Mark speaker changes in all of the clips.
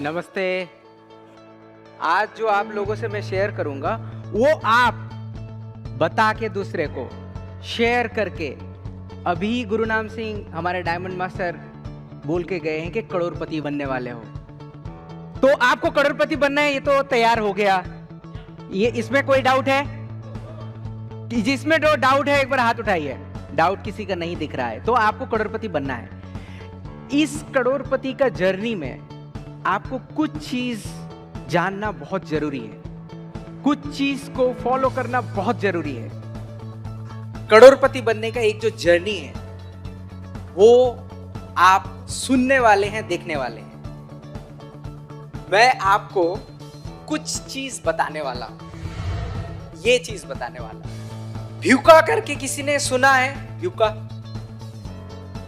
Speaker 1: नमस्ते। आज जो आप लोगों से मैं शेयर करूंगा वो आप बता के दूसरे को शेयर करके। अभी गुरुनाम सिंह हमारे डायमंड मास्टर बोल के गए हैं कि करोड़पति बनने वाले हो, तो आपको करोड़पति बनना है, ये तो तैयार हो गया। ये इसमें कोई डाउट है? जिसमें जो डाउट है एक बार हाथ उठाइए। डाउट किसी का नहीं दिख रहा है, तो आपको करोड़पति बनना है। इस करोड़पति का जर्नी में आपको कुछ चीज जानना बहुत जरूरी है, कुछ चीज को फॉलो करना बहुत जरूरी है। करोड़पति बनने का एक जो जर्नी है वो आप सुनने वाले हैं, देखने वाले हैं। मैं आपको कुछ चीज बताने वाला हूं, ये चीज बताने वाला हूं। व्यूका करके किसी ने सुना है? व्यूका,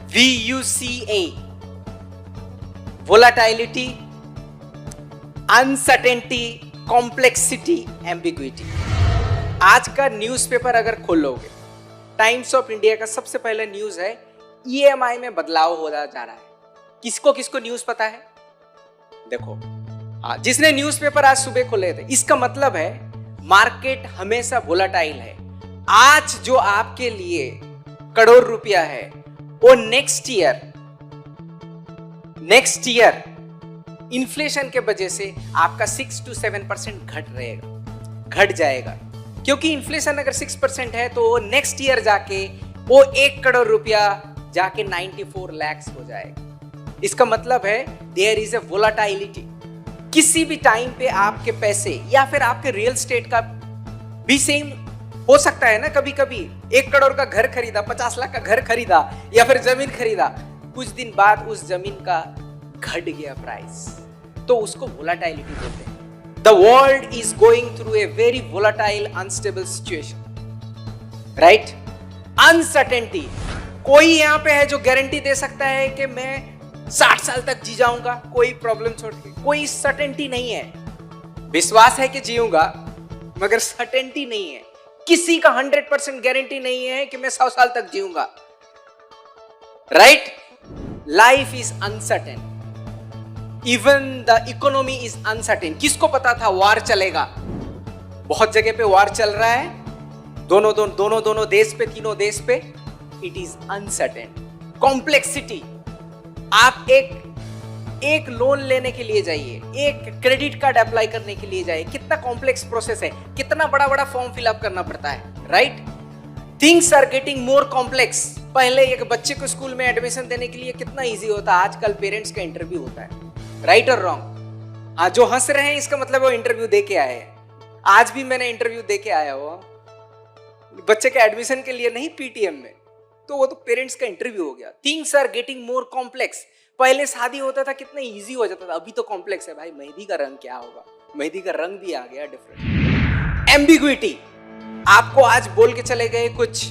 Speaker 1: VUCA, volatility, uncertainty, complexity, ambiguity. आज का न्यूज़पेपर अगर खोलोगे, टाइम्स ऑफ इंडिया का सबसे पहला न्यूज है EMI में बदलाव हो जा रहा है। किसको किसको न्यूज पता है? देखो, जिसने न्यूज़पेपर आज सुबह खोले थे, इसका मतलब है मार्केट हमेशा वोलाटाइल है। आज जो आपके लिए करोड़ रुपया है वो नेक्स्ट ईयर इन्फ्लेशन के वजह से आपका 6 to 7% घट जाएगा। क्योंकि इन्फ्लेशन अगर 6% है तो नेक्स्ट ईयर जाके वो 1 करोड़ रुपया जाके 94 लाख हो जाएगा। इसका मतलब है देयर इज ए वोलाटिलिटी। किसी भी टाइम पे आपके पैसे या फिर आपके रियल एस्टेट का भी सेम हो सकता है ना। कभी कभी 1 करोड़ का घर खरीदा, 50 लाख का घर खरीदा या फिर जमीन खरीदा, कुछ दिन बाद उस जमीन का घट गया प्राइस, तो उसको वोलाटिलिटी बोलते हैं। The world is going through a very volatile unstable situation, right? Uncertainty. कोई यहां पे है जो गारंटी दे सकता है कि मैं 60 साल तक जी जाऊंगा कोई प्रॉब्लम छोड़ के? कोई सर्टेनिटी नहीं है। विश्वास है कि जीऊंगा, मगर सर्टेनिटी नहीं है। किसी का 100% गारंटी नहीं है कि मैं 100 साल तक जीऊंगा, right? Life is uncertain, even the economy is uncertain. किसको पता था वार चलेगा? बहुत जगह पे वार चल रहा है, दोनों देश पे, तीनों देश पे। It is uncertain. कॉम्प्लेक्सिटी। आप एक लोन लेने के लिए जाइए, एक क्रेडिट कार्ड अप्लाई करने के लिए जाइए, कितना कॉम्प्लेक्स प्रोसेस है, कितना बड़ा बड़ा फॉर्म फिलअप करना पड़ता है, right? Things are getting more complex. पहले एक बच्चे को स्कूल में एडमिशन देने के लिए कितना इजी होता, आजकल पेरेंट्स का इंटरव्यू होता है, राइट और रॉन्ग? हाँ, जो हंस रहे हैं इसका मतलब वो इंटरव्यू दे के आए हैं। आज भी मैंने इंटरव्यू दे के आया हुआ बच्चे के एडमिशन के लिए, नहीं PTM में, तो वो तो पेरेंट्स का इंटरव्यू हो गया। Things are getting more complex. पहले शादी होता था कितना इजी हो जाता था, अभी तो कॉम्प्लेक्स है भाई। मेहंदी का रंग क्या होगा? मेहंदी का रंग भी आ गया डिफरेंट। एम्बिग्विटी। आपको आज बोल के चले गए कुछ,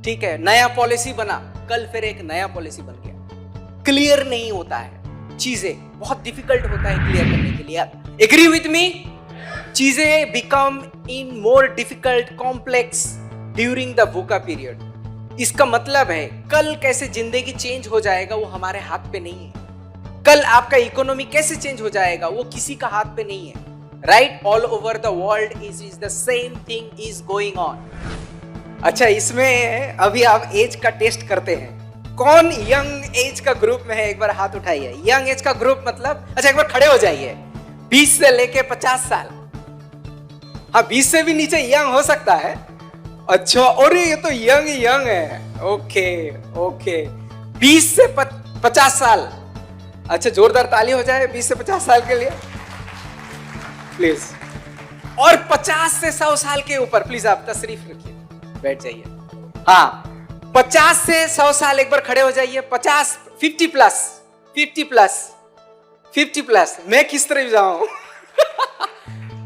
Speaker 1: ठीक है, नया पॉलिसी बना, कल फिर एक नया पॉलिसी बन गया। क्लियर नहीं होता है चीजें, बहुत डिफिकल्ट होता है क्लियर करने के लिए। Agree with me? चीजें become in more difficult, complex during the VUCA period. इसका मतलब है कल कैसे जिंदगी चेंज हो जाएगा वो हमारे हाथ पे नहीं है। कल आपका इकोनॉमी कैसे चेंज हो जाएगा वो किसी का हाथ पे नहीं है, right? All over the world is the same thing is going on. अच्छा, इसमें अभी आप एज का टेस्ट करते हैं। कौन यंग एज का ग्रुप में है? एक बार हाथ उठाइए। यंग एज का ग्रुप मतलब, अच्छा एक बार खड़े हो जाइए। 20 से लेके 50 साल। हाँ, 20 से भी नीचे यंग हो सकता है। अच्छा, और ये तो यंग है। ओके 20 से 50 साल। अच्छा, जोरदार ताली हो जाए 20 से 50 साल के लिए प्लीज। और 50 से 100 साल के ऊपर प्लीज आप तशरीफ रखिए, बैठ जाइए। हाँ, 50 से 100 साल एक बार खड़े हो जाइए। 50, 50 प्लस। मैं किस तरह जाऊं?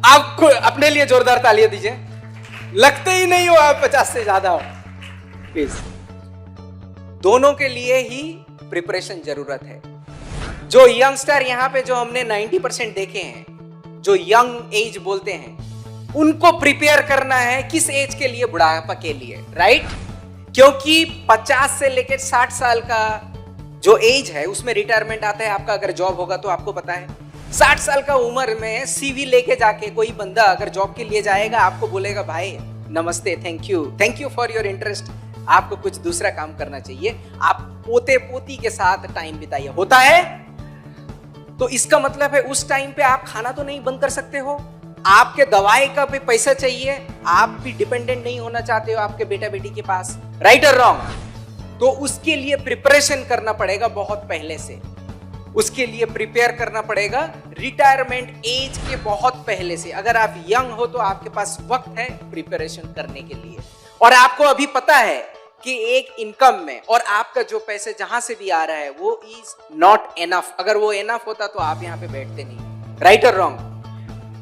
Speaker 1: आप अपने लिए जोरदार तालियां दीजिए। लगते ही नहीं हो आप 50 से ज्यादा हो, प्लीज। दोनों के लिए ही प्रिपरेशन जरूरत है। जो यंगस्टर यहाँ पे जो हमने 90% देखे हैं, जो यंग एज बोलते हैं, उनको प्रिपेयर करना है किस एज के लिए? बुढ़ापा के लिए, राइट? क्योंकि 50 से लेकर 60 साल का जो एज है उसमें रिटायरमेंट आता है आपका। अगर जॉब होगा तो आपको पता है 60 साल का उम्र में सीवी लेके जाके कोई बंदा अगर जॉब के लिए जाएगा, आपको बोलेगा भाई नमस्ते, thank you for your interest, आपको कुछ दूसरा काम करना चाहिए, आप पोते पोती के साथ टाइम बिताइए। होता है? तो इसका मतलब है उस टाइम पे आप खाना तो नहीं बंद कर सकते हो, आपके दवाई का भी पैसा चाहिए, आप भी डिपेंडेंट नहीं होना चाहते हो आपके बेटा बेटी के पास, राइट और रॉन्ग? तो उसके लिए प्रिपरेशन करना पड़ेगा बहुत पहले से, उसके लिए प्रिपेयर करना पड़ेगा रिटायरमेंट एज के बहुत पहले से। अगर आप यंग हो तो आपके पास वक्त है प्रिपरेशन करने के लिए, और आपको अभी पता है कि एक इनकम में और आपका जो पैसे जहां से भी आ रहा है वो इज नॉट एनफ। अगर वो एनफ होता तो आप यहाँ पे बैठते नहीं, राइट और रॉन्ग?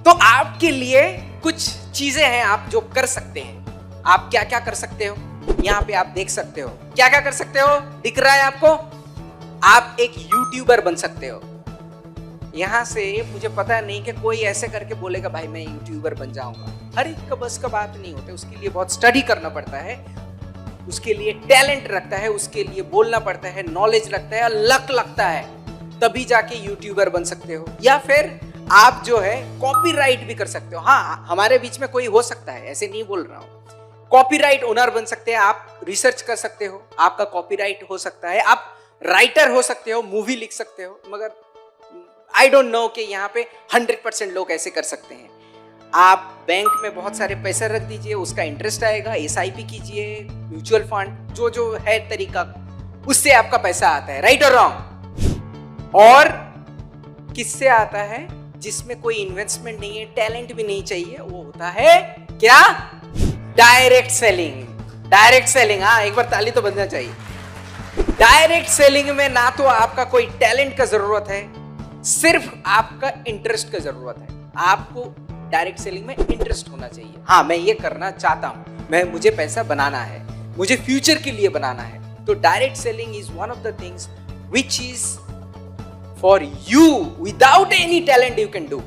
Speaker 1: तो आपके लिए कुछ चीजें हैं आप जो कर सकते हैं। आप क्या क्या कर सकते हो, यहाँ पे आप देख सकते हो क्या क्या कर सकते हो, दिख रहा है आपको? आप एक यूट्यूबर बन सकते हो। यहां से मुझे पता नहीं कि कोई ऐसे करके बोलेगा भाई मैं यूट्यूबर बन जाऊंगा, हर एक का बस का बात नहीं होता, उसके लिए बहुत स्टडी करना पड़ता है, उसके लिए टैलेंट रखता है, उसके लिए बोलना पड़ता है, नॉलेज लगता है, लक लगता है, तभी जाके यूट्यूबर बन सकते हो। या फिर आप जो है कॉपीराइट भी कर सकते हो। हाँ, हमारे बीच में कोई हो सकता है, ऐसे नहीं बोल रहा हूं। कॉपीराइट ओनर बन सकते हैं आप, रिसर्च कर सकते हो, आपका कॉपीराइट हो सकता है, आप राइटर हो सकते हो, मूवी लिख सकते हो, मगर आई डोंट नो कि यहाँ पे 100% लोग ऐसे कर सकते हैं। आप बैंक में बहुत सारे पैसे रख दीजिए, उसका इंटरेस्ट आएगा, SIP कीजिए, म्यूचुअल फंड, जो है तरीका, उससे आपका पैसा आता है, राइट और रॉन्ग? और किससे आता है? जिसमें कोई इन्वेस्टमेंट नहीं है, टैलेंट भी नहीं चाहिए, वो होता है क्या? Direct selling. डायरेक्ट सेलिंग, हाँ एक बार ताली तो बजना चाहिए। डायरेक्ट सेलिंग में ना तो आपका कोई टैलेंट का जरूरत है, सिर्फ आपका इंटरेस्ट का जरूरत है। आपको डायरेक्ट सेलिंग में इंटरेस्ट होना चाहिए। हाँ, मैं ये करना चाहता हूं, मुझे पैसा बनाना है, मुझे फ्यूचर के लिए बनाना है। तो direct selling is one of the things which is for you, without any talent you can do,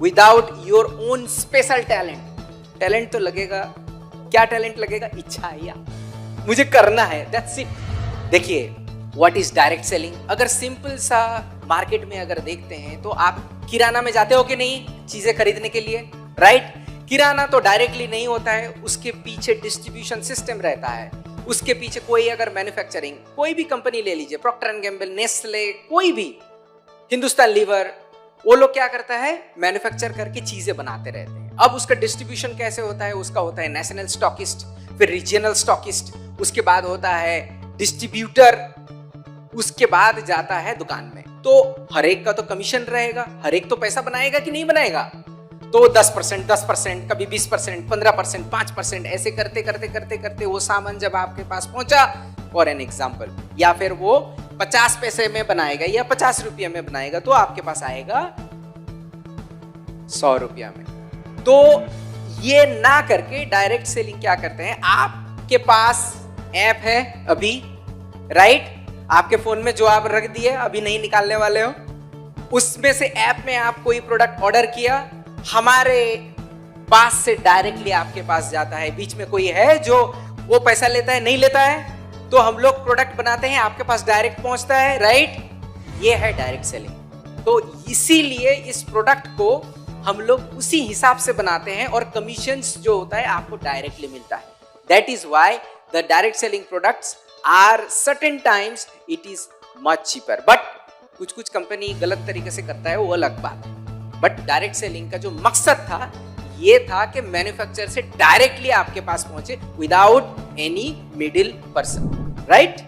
Speaker 1: without your own special talent. Talent तो लगेगा, क्या टैलेंट लगेगा? इच्छा, या मुझे करना है, दैट्स इट। देखिए व्हाट इज डायरेक्ट सेलिंग। अगर सिंपल सा मार्केट में अगर देखते हैं तो आप किराना में जाते हो कि नहीं चीजें खरीदने के लिए, राइट? किराना तो डायरेक्टली नहीं होता है, उसके पीछे डिस्ट्रीब्यूशन सिस्टम रहता है, उसके पीछे कोई अगर मैन्युफैक्चरिंग, कोई भी कंपनी ले लीजिए, प्रॉक्टर एंड गैम्बल, नेस्ले, कोई भी, हिंदुस्तान लीवर, वो लोग क्या करता है? मैन्युफैक्चर करके चीजें बनाते रहते हैं। अब उसका डिस्ट्रीब्यूशन कैसे होता है? उसका होता है नेशनल स्टॉकिस्ट, फिर रीजनल स्टॉकिस्ट, उसके बाद होता है डिस्ट्रीब्यूटर, उसके बाद जाता है दुकान में। तो हर एक का तो कमीशन रहेगा, हर एक तो पैसा बनाएगा कि नहीं बनाएगा? तो 10%, कभी 20%, 15%, 5%, ऐसे करते करते करते करते वो सामान जब आपके पास पहुंचा, फॉर एन एग्जाम्पल, या फिर वो 50 पैसे में बनाएगा या 50 रुपये में बनाएगा, तो आपके पास आएगा 100 रुपया में। तो ये ना करके डायरेक्ट सेलिंग क्या करते हैं? आपके पास ऐप है अभी, राइट? आपके फोन में जो आप रख दिए, अभी नहीं निकालने वाले हो, उसमें से ऐप में आप कोई प्रोडक्ट ऑर्डर किया, हमारे पास से डायरेक्टली आपके पास जाता है। बीच में कोई है जो वो पैसा लेता है? नहीं लेता है। तो हम लोग प्रोडक्ट बनाते हैं, आपके पास डायरेक्ट पहुंचता है, राइट? ये है डायरेक्ट सेलिंग। तो इसीलिए इस प्रोडक्ट को हम लोग उसी हिसाब से बनाते हैं और कमीशंस जो होता है आपको डायरेक्टली मिलता है। That is why the direct selling products are certain times it is much cheaper. But कुछ कंपनी गलत तरीके से करता है, वो अलग बात है। बट डायरेक्ट सेलिंग का जो मकसद था ये था कि मैन्युफैक्चर से डायरेक्टली आपके पास पहुंचे without any middle person, right?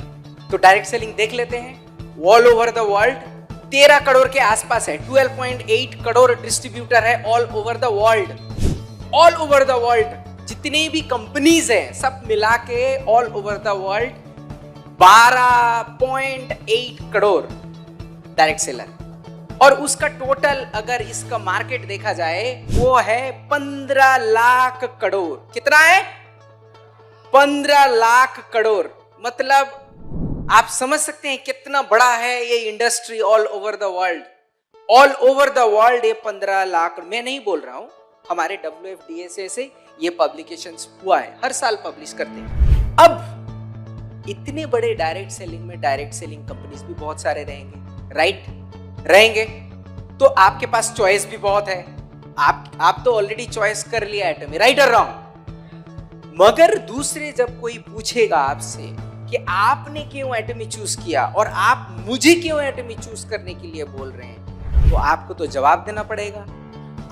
Speaker 1: तो डायरेक्ट सेलिंग देख लेते हैं। All over the world 13 crore के आसपास है, 12.8 करोड़ डिस्ट्रीब्यूटर है all over the world. All over the world जितनी भी कंपनीज हैं सब मिला के all over the world 12.8 crore direct seller, और उसका टोटल अगर इसका मार्केट देखा जाए वो है 15 लाख करोड़। कितना है? 15 लाख करोड़। मतलब आप समझ सकते हैं कितना बड़ा है ये industry all over the world. All over the world ये 15 लाख, मैं नहीं बोल रहा हूं, हमारे WFDA से ये पब्लिकेशंस हुआ है, हर साल पब्लिश करते हैं। अब इतने बड़े डायरेक्ट सेलिंग में डायरेक्ट सेलिंग कंपनीज भी बहुत सारे रहेंगे, राइट? रहेंगे। तो आपके पास चॉइस भी बहुत है। आप तो ऑलरेडी चॉइस कर लिया एटॉमी, राइट और रॉन्ग। मगर दूसरे जब कोई पूछेगा आपसे कि आपने क्यों एटॉमी चूज किया और आप मुझे क्यों एटॉमी चूज करने के लिए बोल रहे हैं, तो आपको तो जवाब देना पड़ेगा।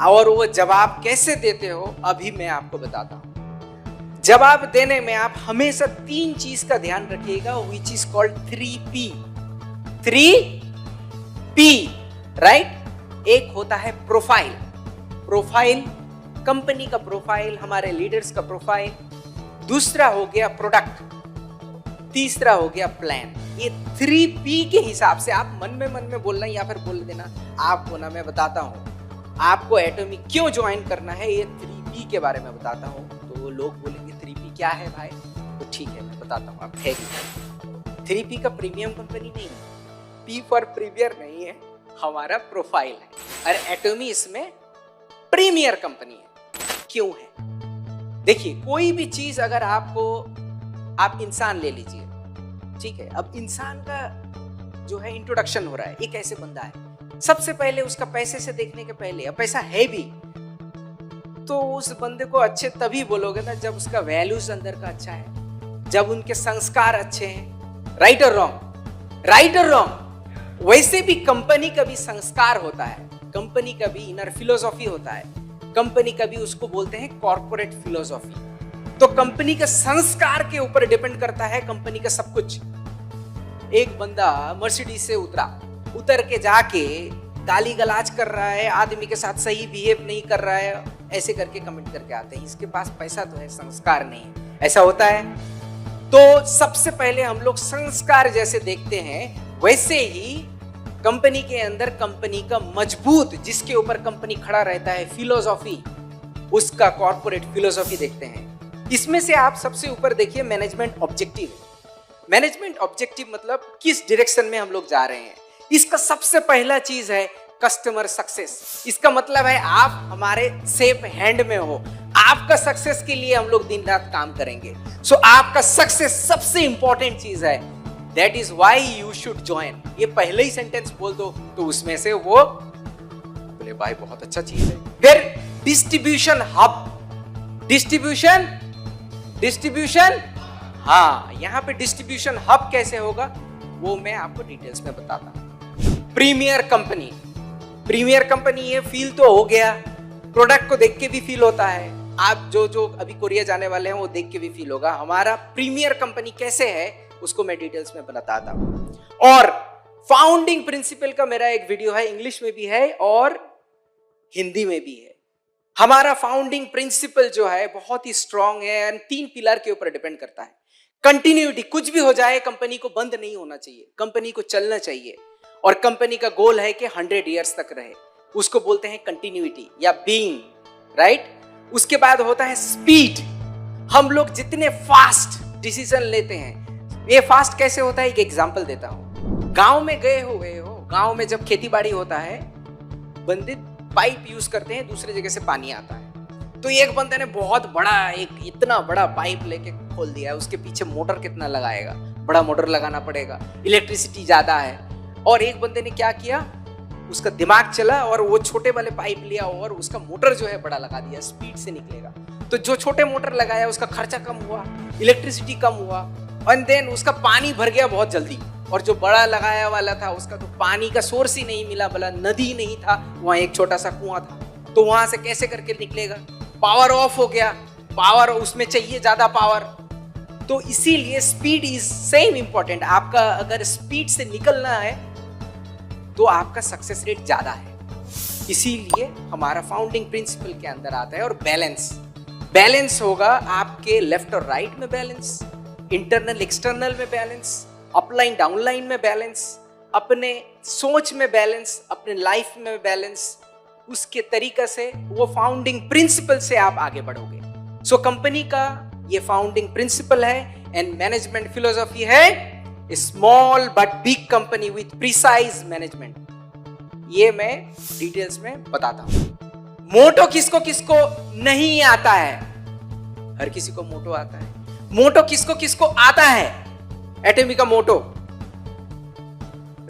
Speaker 1: और वो जवाब कैसे देते हो अभी मैं आपको बताता हूं। जवाब देने में आप हमेशा 3 चीज का ध्यान रखिएगा, which is called 3P। 3P, right. एक होता है प्रोफाइल, कंपनी का प्रोफाइल, हमारे लीडर्स का प्रोफाइल। दूसरा हो गया प्रोडक्ट, तीसरा हो गया प्लान। ये 3P के हिसाब से आप मन में बोलना या फिर बोल देना। आपको ना मैं बताता हूं आपको एटॉमी क्यों ज्वाइन करना है, ये 3P के बारे में बताता हूं। तो लोग बोलेंगे 3P क्या है भाई, तो ठीक है मैं बताता हूं। आप ठहरिए। 3P का प्रीमियम कंपनी नहीं है, P फॉर प्रीमियर नहीं है, हमारा प्रोफाइल है। और एटॉमी इसमें प्रीमियर कंपनी है। क्यों है? देखिए, कोई भी चीज अगर आप इंसान ले लीजिए, ठीक है। अब इंसान का जो है इंट्रोडक्शन हो रहा है, एक ऐसे बंदा है, सबसे पहले उसका पैसे से देखने के पहले, अब पैसा है भी तो उस बंदे को अच्छे तभी बोलोगे ना जब उसका वैल्यूज अंदर का अच्छा है, जब उनके संस्कार अच्छे हैं। राइट और रॉन्ग, राइट और रॉन्ग। वैसे भी कंपनी का भी संस्कार होता है, कंपनी का भी इनर फिलोसॉफी होता है, कंपनी का भी उसको बोलते हैं कॉर्पोरेट फिलोसॉफी। तो कंपनी के संस्कार के ऊपर डिपेंड करता है कंपनी का सब कुछ। एक बंदा मर्सिडीज से उतर के जाके गाली गलाज कर रहा है, आदमी के साथ सही बिहेव नहीं कर रहा है, ऐसे करके कमेंट करके आते हैं इसके पास पैसा तो है, संस्कार नहीं है। ऐसा होता है। तो सबसे पहले हम लोग संस्कार जैसे देखते हैं, वैसे ही कंपनी के अंदर कंपनी का मजबूत, जिसके ऊपर कंपनी खड़ा रहता है, फिलोसॉफी, उसका कॉर्पोरेट फिलोसॉफी देखते हैं। इसमें से आप सबसे ऊपर देखिए मैनेजमेंट ऑब्जेक्टिव। मैनेजमेंट ऑब्जेक्टिव मतलब किस डायरेक्शन में हम लोग जा रहे हैं। इसका सबसे पहला चीज है कस्टमर सक्सेस। इसका मतलब है आप हमारे सेफ हैंड में हो, आपका सक्सेस के लिए हम लोग दिन रात काम करेंगे। सो आपका सक्सेस सबसे इंपॉर्टेंट चीज है। That is why you should join. ये पहले ही सेंटेंस बोल दो तो उसमें से वो बोले भाई बहुत अच्छा चीज है। फिर डिस्ट्रीब्यूशन हब, डिस्ट्रीब्यूशन, हाँ, यहां पे डिस्ट्रीब्यूशन हब कैसे होगा वो मैं आपको डिटेल्स में बताता हूं। प्रीमियर कंपनी, ये फील तो हो गया, प्रोडक्ट को देख के भी फील होता है। आप जो अभी कोरिया जाने वाले हैं वो देख के भी फील होगा। हमारा प्रीमियर कंपनी कैसे है उसको मैं डिटेल्स में बताता हूं। और फाउंडिंग प्रिंसिपल का मेरा एक वीडियो है, इंग्लिश में भी है और हिंदी में भी है। हमारा फाउंडिंग प्रिंसिपल जो है बहुत ही स्ट्रांग है एंड 3 पिलर के ऊपर डिपेंड करता है। कंटिन्यूटी, कुछ भी हो जाए कंपनी को बंद नहीं होना चाहिए, कंपनी को चलना चाहिए। और कंपनी का गोल है कि 100 इयर्स तक रहे, उसको बोलते हैं कंटिन्यूटी या बीइंग, राइट। उसके बाद होता है स्पीड। हम लोग जितने फास्ट डिसीजन लेते हैं, ये फास्ट कैसे होता है एक एग्जांपल देता हूं। गांव में गए हुए हो, गांव में जब खेती बाड़ी होता है, बंदे पाइप यूज करते हैं, दूसरे जगह से पानी आता है। तो एक बंदे ने बहुत बड़ा, एक इतना बड़ा पाइप लेके खोल दिया है, उसके पीछे मोटर कितना लगाएगा, बड़ा मोटर लगाना पड़ेगा, इलेक्ट्रिसिटी ज्यादा है। और एक बंदे ने क्या किया, उसका दिमाग चला और वो छोटे वाले पाइप लिया और उसका मोटर जो है बड़ा लगा दिया, स्पीड से निकलेगा। तो जो छोटे मोटर लगाया उसका खर्चा कम हुआ, इलेक्ट्रिसिटी कम हुआ, एंड देन उसका पानी भर गया बहुत जल्दी। और जो बड़ा लगाया वाला था उसका तो पानी का सोर्स ही नहीं मिला, बोला नदी नहीं था, वहां एक छोटा सा कुआं था, तो वहां से कैसे करके निकलेगा, पावर ऑफ हो गया, पावर उसमें चाहिए ज्यादा पावर। तो इसीलिए स्पीड इज सेम इंपॉर्टेंट। आपका अगर स्पीड से निकलना है तो आपका सक्सेस रेट ज्यादा है। इसीलिए हमारा फाउंडिंग प्रिंसिपल के अंदर आता है। और बैलेंस होगा आपके लेफ्ट और राइट में बैलेंस, इंटरनल एक्सटर्नल में बैलेंस, अपलाइन डाउनलाइन में बैलेंस, अपने सोच में बैलेंस, अपने लाइफ में बैलेंस। उसके तरीके से वो फाउंडिंग प्रिंसिपल से आप आगे बढ़ोगे। सो कंपनी का ये फाउंडिंग प्रिंसिपल है एंड मैनेजमेंट फिलोसॉफी है small but big company with precise management. ये मैं डिटेल्स में बताता हूं। मोटो किसको किसको नहीं आता है? हर किसी को मोटो आता है। मोटो किसको किसको आता है? एटॉमी का मोटो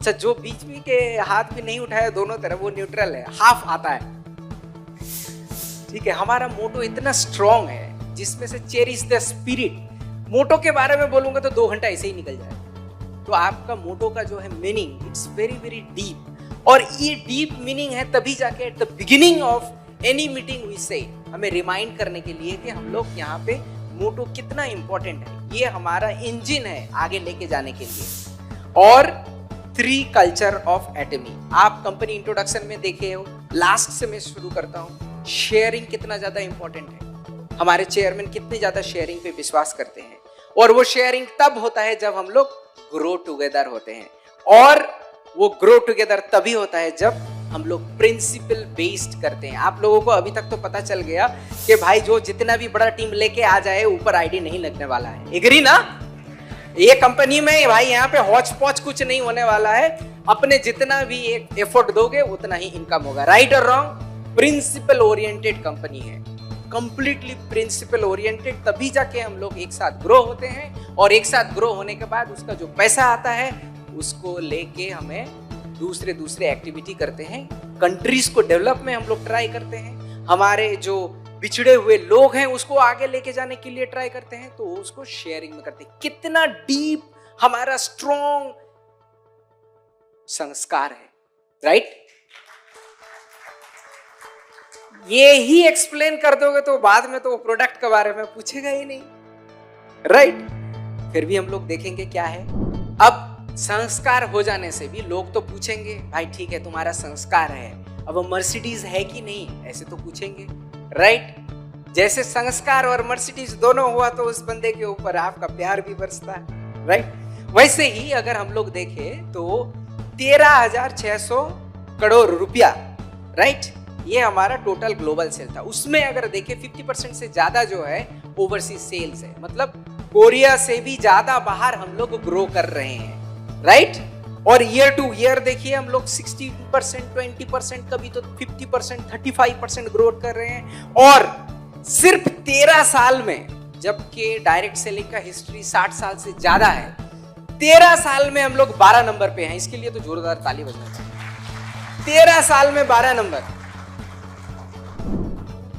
Speaker 1: अच्छा, जो बीच में के हाथ भी नहीं उठाया दोनों तरफ, वो न्यूट्रल है, हाफ आता है। ठीक है, हमारा मोटो इतना स्ट्रॉन्ग है जिसमें से चेरिश द स्पिरिट। मोटो के बारे में बोलूंगा तो 2 घंटा ऐसे ही निकल जाएगा। तो आपका मोटो का जो है meaning, it's very very deep, और ये डीप मीनिंग है तभी जाके at the beginning of any meeting we say हमें रिमाइंड करने के लिए कि हम लोग यहाँ पे मोटो कितना इंपॉर्टेंट है। ये हमारा इंजन है आगे लेके जाने के लिए। और 3 कल्चर ऑफ एटमी आप कंपनी इंट्रोडक्शन में देखे हो। लास्ट से मैं शुरू करता हूँ। शेयरिंग कितना ज्यादा इंपॉर्टेंट है, हमारे चेयरमैन कितने ज्यादा शेयरिंग पे विश्वास करते हैं, और वो शेयरिंग तब होता है जब हम लोग ग्रो टुगेदर होते हैं, और वो ग्रो टुगेदर तभी होता है जब हम लोग प्रिंसिपल बेस्ड करते हैं। आप लोगों को अभी तक तो पता चल गया कि भाई जो जितना भी बड़ा टीम लेके आ जाए ऊपर आईडी नहीं लगने वाला है। एग्री ना? ये कंपनी में भाई यहाँ पे हौच पौच कुछ नहीं होने वाला है। अपने जितना भी एक एफर्ट दोगे उतना ही इनकम होगा। राइट और रॉन्ग? प्रिंसिपल ओरिएंटेड कंपनी है, कंप्लीटली प्रिंसिपल ओरिएंटेड, तभी जाके हम लोग एक साथ ग्रो होते हैं, और एक साथ ग्रो होने के बाद उसका जो पैसा आता है उसको लेके हमें दूसरे एक्टिविटी करते हैं। कंट्रीज को डेवलप में हम लोग ट्राई करते हैं, हमारे जो बिछड़े हुए लोग हैं उसको आगे लेके जाने के लिए ट्राई करते हैं, तो उसको शेयरिंग में करते हैं। कितना डीप हमारा स्ट्रॉन्ग संस्कार है। राइट? ये ही एक्सप्लेन कर दोगे तो बाद में तो प्रोडक्ट के बारे में पूछेगा ही नहीं। राइट? फिर भी हम लोग देखेंगे क्या है। अब संस्कार हो जाने से भी लोग तो पूछेंगे, भाई ठीक है तुम्हारा संस्कार है, अब मर्सिडीज है कि नहीं, ऐसे तो पूछेंगे। राइट? जैसे संस्कार और मर्सिडीज दोनों हुआ तो उस बंदे के ऊपर आपका प्यार भी बरसता है। राइट? वैसे ही अगर हम लोग देखें तो 13,600 करोड़ रुपया, राइट, ये हमारा टोटल ग्लोबल सेल था। उसमें अगर देखें 50% से ज्यादा जो है ओवरसीज सेल्स है, मतलब कोरिया से भी ज्यादा बाहर हम लोग ग्रो कर रहे हैं। राइट? और ईयर टू ईयर देखिए हम लोग 60%, 20%, कभी तो 50%, 35% ग्रोथ कर रहे हैं। और सिर्फ 13 साल में, जबकि डायरेक्ट सेलिंग का हिस्ट्री 60 साल से ज्यादा है, 13 साल में हम लोग 12 नंबर पे हैं। इसके लिए तो जोरदार ताली बजना चाहिए। 13 साल में 12 नंबर।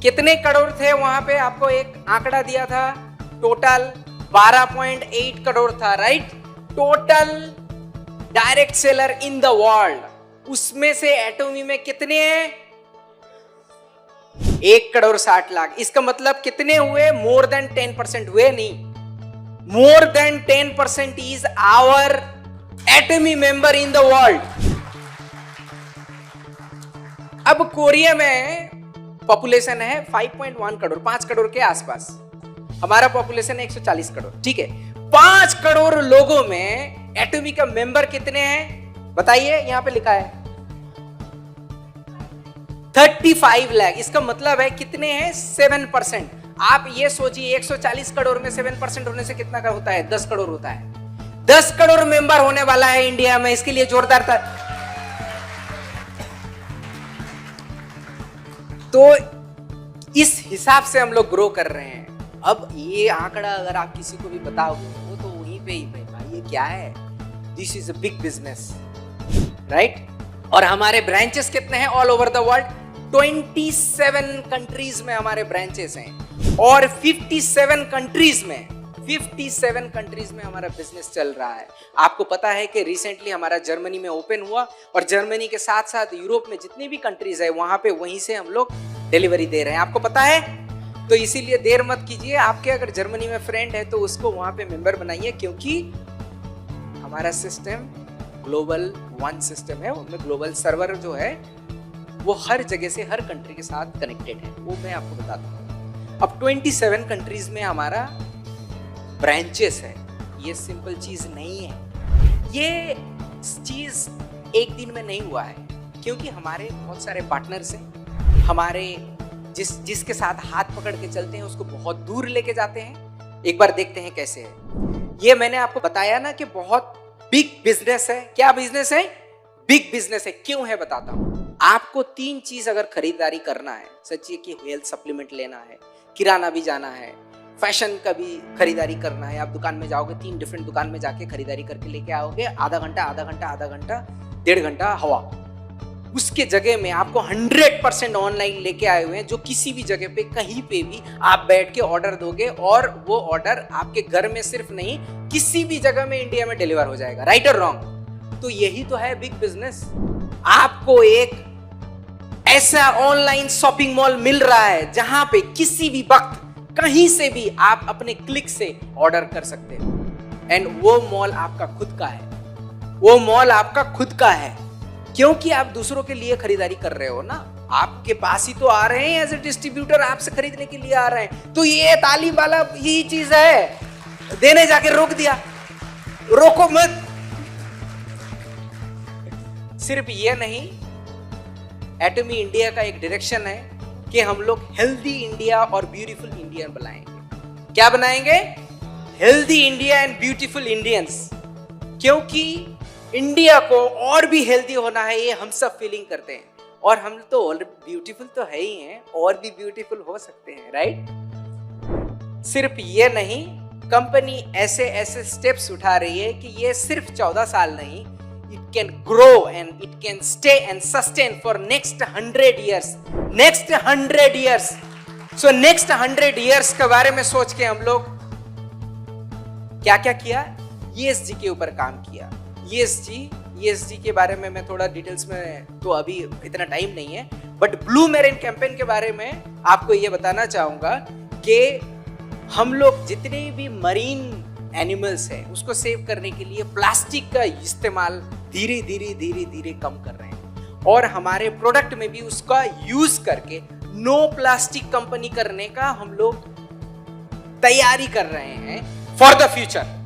Speaker 1: कितने करोड़ थे वहां पे? आपको एक आंकड़ा दिया था, टोटल 12.8 करोड़ था। Right? Total direct seller in the world. उसमें से एटोमी में कितने हैं? 1,60,00,000। इसका मतलब कितने हुए? मोर देन 10% हुए। नहीं, more than 10% is our Atomy member in the world. अब कोरिया में पॉपुलेशन है 5.1 करोड़, 5 करोड़ के आसपास। हमारा पॉपुलेशन है 140 करोड़। ठीक है, 5 करोड़ लोगों में एटमी का मेंबर कितने हैं बताइए? यहां पे लिखा है 35 लाख। इसका मतलब है कितने हैं? 7%। आप ये सोचिए 140 करोड़ में 7% होने से कितना का होता है? 10 करोड़ होता है। 10 करोड़ मेंबर होने वाला है इंडिया में। इसके लिए जोरदार था। तो इस हिसाब से हम लोग ग्रो कर रहे हैं। अब ये आंकड़ा अगर आप किसी को भी बताओगे वो तो वहीं पे ही भाई ये क्या है? This is a big business. Right? और हमारे ब्रांचेस कितने हैं all over the world? 27 countries में हमारे ब्रांचेस हैं, और 57 कंट्रीज में हमारा बिजनेस चल रहा है। आपको पता है कि रिसेंटली हमारा जर्मनी में ओपन हुआ, और जर्मनी के साथ साथ यूरोप में जितनी भी कंट्रीज है वहां पे वहीं से हम लोग डिलीवरी दे रहे हैं। आपको पता है? तो इसीलिए देर मत कीजिए। आपके अगर जर्मनी में फ्रेंड है तो उसको वहां पे मेंबर बनाइए, क्योंकि हमारा सिस्टम ग्लोबल वन सिस्टम है। उनमें ग्लोबल सर्वर जो है वो हर जगह से हर कंट्री के साथ कनेक्टेड है। वो मैं आपको बताता हूँ। अब 27 कंट्रीज में हमारा ब्रांचेस है। ये सिंपल चीज नहीं है। ये चीज एक दिन में नहीं हुआ है, क्योंकि हमारे बहुत सारे पार्टनर्स हैं। हमारे जिसके साथ हाथ पकड़ के चलते हैं उसको बहुत दूर लेके जाते हैं। एक बार देखते हैं कैसे है। ये मैंने आपको बताया ना कि बहुत बिग बिजनेस है। क्या बिजनेस है? बिग बिजनेस है। क्यों है बताता हूँ। आपको 3 चीज अगर खरीदारी करना है, सच्ची कि हेल्थ सप्लीमेंट लेना है, किराना भी जाना है, फैशन का भी खरीदारी करना है, आप दुकान में जाओगे, 3 डिफरेंट दुकान में जाके खरीदारी करके लेके आओगे, आधा घंटा, 1.5 घंटा हवा। उसके जगह में आपको 100% ऑनलाइन लेके आए हुए हैं, जो किसी भी जगह पे कहीं पे भी आप बैठ के ऑर्डर दोगे और वो ऑर्डर आपके घर में सिर्फ नहीं, किसी भी जगह में इंडिया में डिलीवर हो जाएगा। राइट और रॉन्ग? तो यही तो है बिग बिजनेस। आपको एक ऐसा ऑनलाइन शॉपिंग मॉल मिल रहा है जहां पे किसी भी वक्त कहीं से भी आप अपने क्लिक से ऑर्डर कर सकते हो, एंड वो मॉल आपका खुद का है। वो मॉल आपका खुद का है क्योंकि आप दूसरों के लिए खरीदारी कर रहे हो ना, आपके पास ही तो आ रहे हैं एज ए डिस्ट्रीब्यूटर, आपसे खरीदने के लिए आ रहे हैं। तो ये तालीम वाला यही चीज है, देने जाके रोक दिया, रोको मत। सिर्फ ये नहीं, एटमी इंडिया का एक डायरेक्शन है कि हम लोग हेल्दी इंडिया और ब्यूटीफुल इंडिया बनाएंगे। क्या बनाएंगे? Healthy India and beautiful Indians. क्योंकि इंडिया को और भी हेल्दी होना है, ये हम सब फीलिंग करते हैं, और हम तो ऑलरेडी ब्यूटीफुल तो है ही हैं, और भी ब्यूटीफुल हो सकते हैं। राइट? सिर्फ ये नहीं, कंपनी ऐसे ऐसे स्टेप्स उठा रही है कि ये सिर्फ 14 साल नहीं, it can grow and it can stay and sustain for next 100 years. Next 100 years. So next 100 years के बारे में सोच के हम लोग क्या क्या किया? ESG के ऊपर काम किया। ESG के बारे में मैं थोड़ा डिटेल्स में तो अभी इतना टाइम नहीं है, बट ब्लू मेरिन कैंपेन के बारे में आपको ये बताना चाहूंगा कि हम लोग जितने भी मरीन एनिमल्स है उसको सेव करने के लिए प्लास्टिक का इस्तेमाल धीरे धीरे कम कर रहे हैं, और हमारे प्रोडक्ट में भी उसका यूज करके नो प्लास्टिक कंपनी करने का हम लोग तैयारी कर रहे हैं फॉर द फ्यूचर।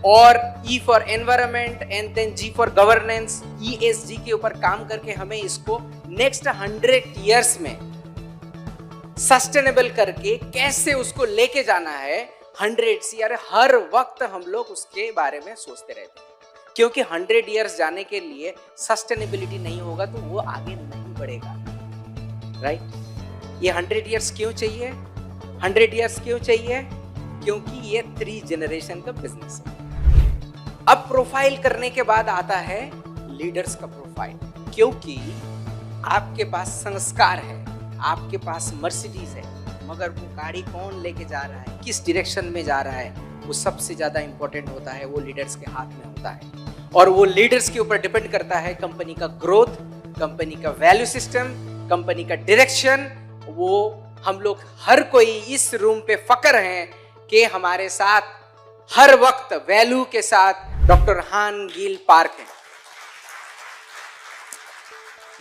Speaker 1: और E for environment and then G for governance, ESG के ऊपर काम करके हमें इसको नेक्स्ट 100 इयर्स में सस्टेनेबल करके कैसे उसको लेके जाना है 100 ईयर, हर वक्त हम लोग उसके बारे में सोचते रहते हैं। क्योंकि 100 इयर्स जाने के लिए सस्टेनेबिलिटी नहीं होगा तो वो आगे नहीं बढ़ेगा। राइट? ये 100 इयर्स क्यों चाहिए? 100 इयर्स क्यों चाहिए? क्योंकि ये 3 जनरेशन का बिजनेस है। अब प्रोफाइल करने के बाद आता है लीडर्स का प्रोफाइल, क्योंकि आपके पास संस्कार है, आपके पास मर्सिडीज है, मगर वो गाड़ी कौन लेके जा रहा है, किस डायरेक्शन में जा रहा है, वो सबसे ज्यादा इंपॉर्टेंट होता है, वो लीडर्स के हाथ में होता है। और वो लीडर्स के ऊपर डिपेंड करता है कंपनी का ग्रोथ, कंपनी का वैल्यू सिस्टम, कंपनी का डायरेक्शन। वो हम लोग हर कोई इस रूम पे फक्र हैं कि हमारे साथ हर वक्त वैल्यू के साथ डॉक्टर हान गिल पार्क है।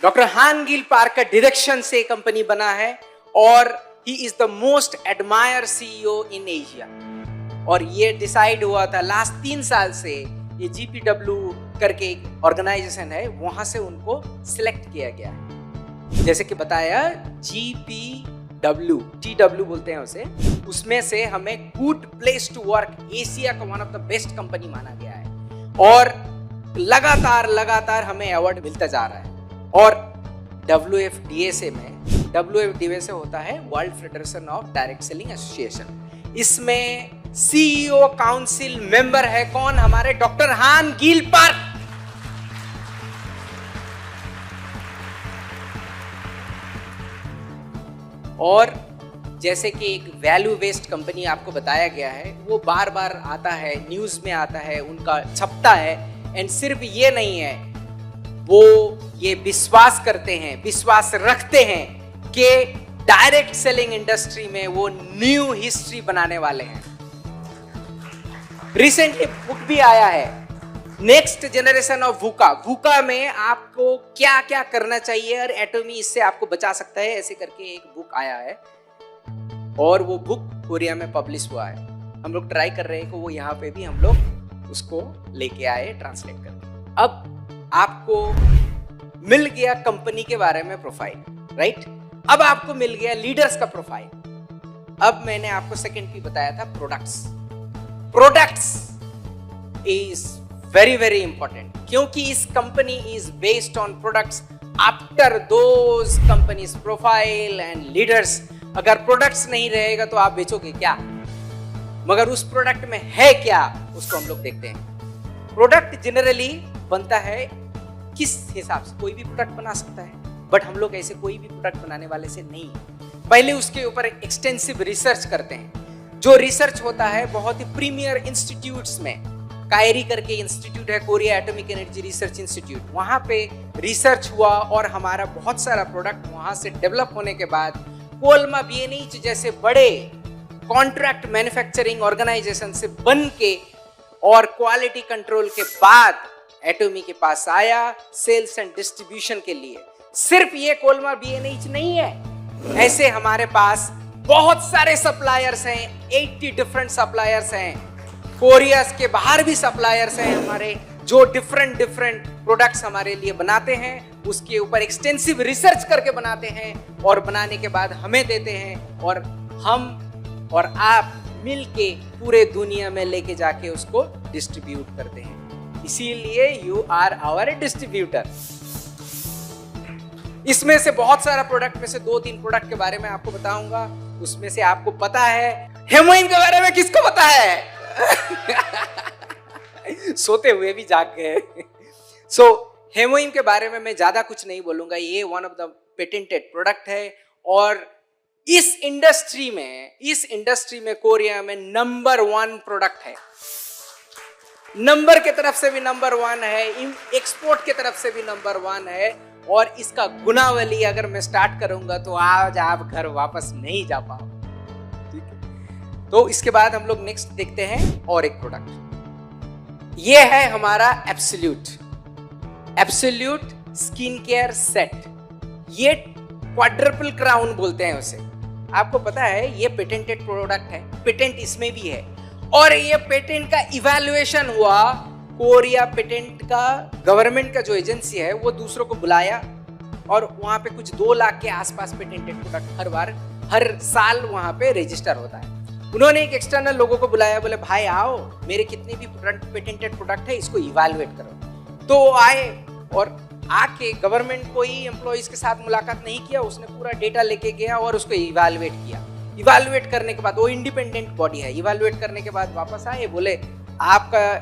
Speaker 1: डॉक्टर हान गिल पार्क का डायरेक्शन से कंपनी बना है, और he is the most admire CEO in Asia. और ये डिसाइड हुआ था लास्ट 3 साल से, ये GPW करके एक ऑर्गेनाइजेशन है, वहां से उनको सिलेक्ट किया गया है। जैसे कि बताया, GPW, TW बोलते हैं उसे, उसमें से हमें good place to work Asia का one of the best company माना गया है, और लगातार हमें अवार्ड मिलता जा रहा है। और WFDA में, WFDA होता है world federation of direct selling association, इसमें CEO काउंसिल मेंबर है कौन? हमारे डॉक्टर हान गिल पार्क। और जैसे कि एक वैल्यू बेस्ड कंपनी आपको बताया गया है, वो बार बार आता है, न्यूज में आता है, उनका छपता है, एंड सिर्फ ये नहीं है, वो ये विश्वास करते हैं, विश्वास रखते हैं कि डायरेक्ट सेलिंग इंडस्ट्री में वो न्यू हिस्ट्री बनाने वाले हैं। रिसेंटली बुक भी आया है, next generation of VUCA. VUCA में आपको क्या क्या करना चाहिए और एटमी इससे आपको बचा सकता है, ऐसे करके एक बुक आया है, और वो बुक कोरिया में पब्लिश हुआ है। हम लोग ट्राई कर रहे हैं कि वो यहाँ पे भी हम लोग उसको लेके आए ट्रांसलेट करके। अब आपको मिल गया कंपनी के बारे में प्रोफाइल, राइट? अब आपको मिल गया लीडर्स का प्रोफाइल। अब मैंने आपको सेकंड भी बताया था प्रोडक्ट्स इज वेरी इंपॉर्टेंट, क्योंकि इस company is based on products. After those companies profile and leaders, अगर प्रोडक्ट्स नहीं रहेगा तो आप बेचोगे क्या? मगर उस प्रोडक्ट में है क्या, उसको हम लोग देखते हैं। प्रोडक्ट जनरली बनता है किस हिसाब से? कोई भी प्रोडक्ट बना सकता है, बट हम लोग ऐसे कोई भी प्रोडक्ट बनाने वाले से नहीं, पहले उसके ऊपर एक्सटेंसिव रिसर्च करते हैं। जो रिसर्च होता है बहुत ही प्रीमियर इंस्टीट्यूट्स में, कायरी करके इंस्टीट्यूट है, Korea atomic energy research institute, वहां पे रिसर्च हुआ और हमारा बहुत सारा प्रोडक्ट वहां से डेवलप होने के बाद कोलमा बीएनएच जैसे बड़े कॉन्ट्रैक्ट मैन्युफैक्चरिंग ऑर्गेनाइजेशन से बन के और क्वालिटी कंट्रोल के बाद एटॉमी के पास आया सेल्स एंड डिस्ट्रीब्यूशन के लिए। सिर्फ ये कोलमा बीएनएच नहीं है, ऐसे हमारे पास बहुत सारे सप्लायर्स हैं, 80 डिफरेंट सप्लायर्स हैं, कोरिया के बाहर भी सप्लायर्स हैं हमारे, जो डिफरेंट प्रोडक्ट्स हमारे लिए बनाते हैं, उसके ऊपर एक्सटेंसिव रिसर्च करके बनाते हैं और बनाने के बाद हमें देते हैं और हम और आप मिलके पूरे दुनिया में लेके जाके उसको डिस्ट्रीब्यूट करते हैं। इसीलिए यू आर आवर डिस्ट्रीब्यूटर। इसमें से बहुत सारा प्रोडक्ट में से 2-3 प्रोडक्ट के बारे में आपको बताऊंगा। उसमें से आपको पता है हेमोइन के बारे में? किसको पता है? सोते हुए भी जाग गए। हेमोइन के बारे में मैं ज्यादा कुछ नहीं बोलूंगा, ये one of the patented product है और इस इंडस्ट्री में कोरिया में नंबर 1 प्रोडक्ट है। नंबर के तरफ से भी नंबर 1 है, एक्सपोर्ट के तरफ से भी नंबर 1 है और इसका गुनावली अगर मैं स्टार्ट करूंगा तो आज आप घर वापस नहीं जा पाओगे। ठीक है, तो इसके बाद हम लोग नेक्स्ट देखते हैं और एक प्रोडक्ट। ये है हमारा एब्सोल्यूट स्किन केयर सेट। ये क्वाड्रपल क्राउन बोलते हैं उसे। आपको पता है ये पेटेंटेड प्रोडक्ट है, पेटेंट इसमें भी है और ये पेटेंट का इवैल्यूएशन हुआ। कोरिया पेटेंट का गवर्नमेंट का जो एजेंसी है वो दूसरों को बुलाया और वहां पे कुछ 2 लाख के आसपास पेटेंटेड प्रोडक्ट हर साल वहां पे रजिस्टर होता है। उन्होंने एक एक्सटर्नल लोगों को बुलाया, बोले भाई आओ, मेरे कितने भी पेटेंटेड प्रोडक्ट है इसको इवैल्यूएट करो। तो वो आए और आके गवर्नमेंट कोई एम्प्लॉइज के साथ मुलाकात नहीं किया, उसने पूरा डेटा लेके गया और उसको इवैल्यूएट किया। इवैल्यूएट करने के बाद वो इंडिपेंडेंट बॉडी है, इवैल्यूएट करने के बाद वापस आए, बोले आपका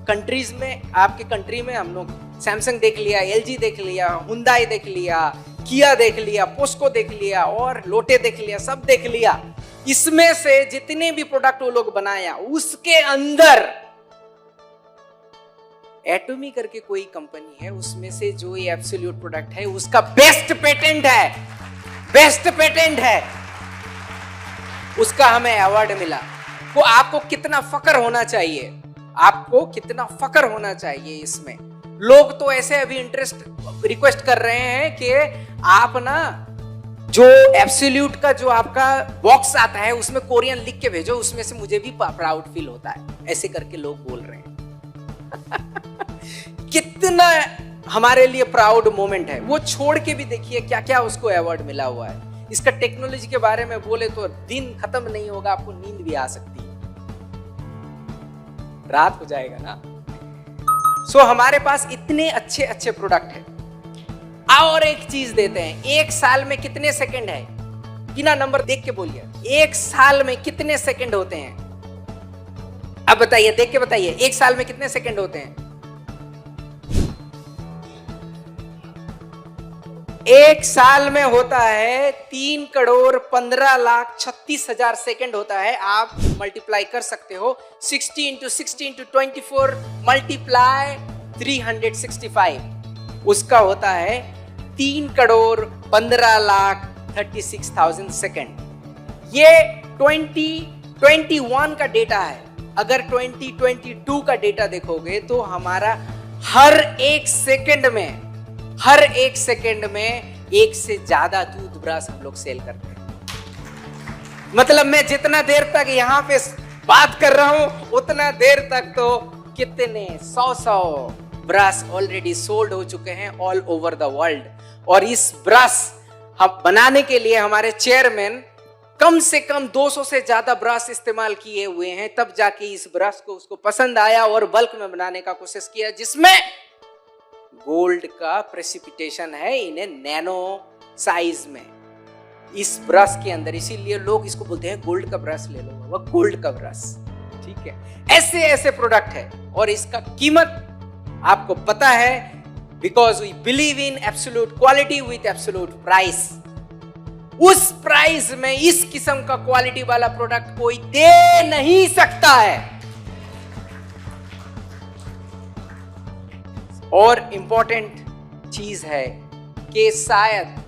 Speaker 1: कंट्रीज में, आपके कंट्री में हम लोग सैमसंग देख लिया, एलजी देख लिया, हुंडई देख लिया, किया देख लिया, पोस्को देख लिया और लोटे देख लिया, सब देख लिया। इसमें से जितने भी प्रोडक्ट वो लोग बनाया उसके अंदर एटॉमी करके कोई कंपनी है, उसमें से जो ये एब्सोल्यूट प्रोडक्ट है उसका बेस्ट पेटेंट है, उसका हमें अवार्ड मिला। तो आपको कितना फक्र होना चाहिए, आपको कितना फक्र होना चाहिए इसमें। लोग तो ऐसे अभी रिक्वेस्ट कर रहे हैं कि आप ना जो एब्सोल्यूट का जो आपका बॉक्स आता है उसमें कोरियन लिख के भेजो, उसमें से मुझे भी प्राउड फील होता है, ऐसे करके लोग बोल रहे हैं। कितना हमारे लिए प्राउड मोमेंट है। वो छोड़ के भी देखिए क्या क्या उसको अवार्ड मिला हुआ है। इसका टेक्नोलॉजी के बारे में बोले तो दिन खत्म नहीं होगा, आपको नींद भी आ सकती है, रात हो जाएगा ना। हमारे पास इतने अच्छे प्रोडक्ट है। और एक चीज देते हैं, 1 साल में कितने सेकंड है, बिना नंबर देख के बोलिए, 1 साल में कितने सेकंड होते हैं? अब बताइए, देख के बताइए, 1 साल में कितने सेकंड होते हैं? 1 साल में होता है 3,15,36,000 सेकंड होता है। आप मल्टीप्लाई कर सकते हो, 60 × 60 × 24 मल्टीप्लाई 365, उसका होता है 3,15,36,000 सेकंड। ये 2021 का डेटा है। अगर 2022 का डेटा देखोगे तो हमारा हर एक सेकंड में 1 से ज्यादा टूथब्रश हम लोग सेल करते हैं। मतलब मैं जितना देर तक यहाँ पे बात कर रहा हूं उतना देर तक तो कितने 100 ब्रश ऑलरेडी सोल्ड हो चुके हैं ऑल ओवर द वर्ल्ड। और इस ब्रश हम बनाने के लिए हमारे चेयरमैन कम से कम 200 से ज्यादा ब्रश इस्तेमाल किए हुए हैं, तब जाके इस ब्रश को उसको पसंद आया और बल्क में बनाने का कोशिश किया, जिसमें गोल्ड का प्रेसिपिटेशन है इन ए नैनो साइज में इस ब्रश के अंदर, इसीलिए लोग इसको बोलते हैं गोल्ड का ब्रश ले लो, वो गोल्ड का ब्रश, ठीक है। ऐसे ऐसे प्रोडक्ट है और इसका कीमत आपको पता है, because we believe in absolute quality with absolute price. उस प्राइस में इस किस्म का क्वालिटी वाला प्रोडक्ट कोई दे नहीं सकता है। और इंपॉर्टेंट चीज है कि शायद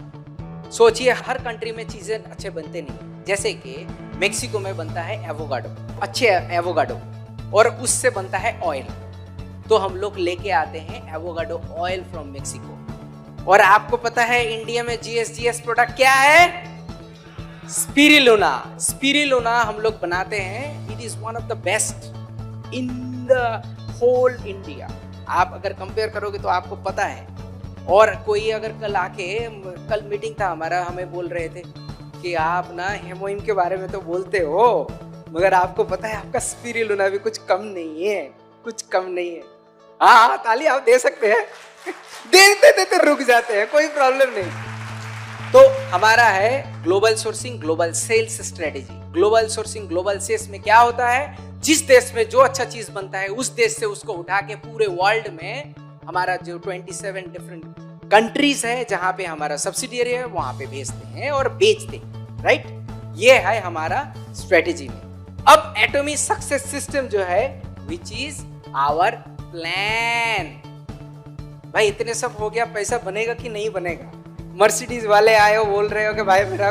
Speaker 1: सोचिए हर कंट्री में चीजें अच्छे बनते नहीं, जैसे कि मेक्सिको में बनता है एवोकाडो, अच्छे एवोकाडो, और उससे बनता है ऑयल, तो हम लोग लेके आते हैं एवोकाडो ऑयल फ्रॉम मेक्सिको। और आपको पता है इंडिया में जीएस प्रोडक्ट क्या है? स्पिरुलिना। स्पिरुलिना हम लोग बनाते हैं, it is one of the best in the whole India. आप अगर कंपेयर करोगे तो आपको पता है। और कोई अगर कल मीटिंग था हमारा, हमें बोल रहे थे कि आप ना हेमोइम के बारे में तो बोलते हो, मगर आपको पता है आपका स्पिरुलिना भी कुछ कम नहीं है, कुछ कम नहीं है। हाँ, ताली आप दे सकते हैं। देते देते रुक जाते हैं, कोई प्रॉब्लम नहीं। तो हमारा है global sourcing global sales strategy. Global sourcing global sales में क्या होता है, जिस देश में जो अच्छा चीज बनता है उस देश से उसको उठा के पूरे वर्ल्ड में, हमारा जो 27 डिफरेंट कंट्रीज है जहां पे हमारा सब्सिडियरी है वहां पे भेजते हैं और बेचते हैं, राइट। ये है हमारा स्ट्रेटेजी में। अब एटॉमिक सक्सेस सिस्टम जो है, विच इज आवर प्लान। भाई इतने सब हो गया, पैसा बनेगा कि नहीं बनेगा? मर्सिडीज वाले आए हो, बोल रहे हो कि भाई मेरा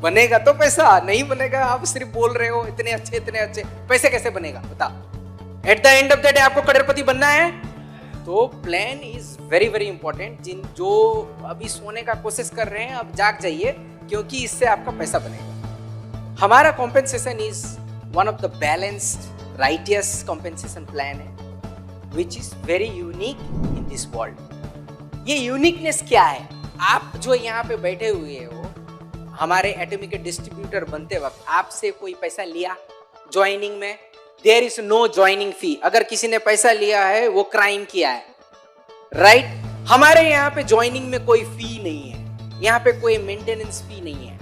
Speaker 1: बनेगा तो पैसा, नहीं बनेगा आप सिर्फ बोल रहे हो इतने अच्छे, पैसे कैसे बनेगा बताओ? At the end of the day आपको करोड़पति बनना है, तो plan is very very important. जो अभी सोने का कोशिश कर रहे हैं अब जाग जाइए, क्योंकि इससे आपका पैसा बनेगा। हमारा compensation is one of the balanced righteous compensation plan है, which is very unique in this world. ये यूनिकनेस क्या है? आप जो यहाँ पे बैठे हुए हो, हमारे एटॉमिक डिस्ट्रीब्यूटर बनते वक्त आपसे कोई पैसा लिया ज्वाइनिंग में? There is no joining fee. अगर किसी ने पैसा लिया है वो क्राइम किया है, राइट। हमारे यहाँ पे ज्वाइनिंग में कोई फी नहीं है, यहाँ पे कोई मेंटेनेंस फी नहीं है।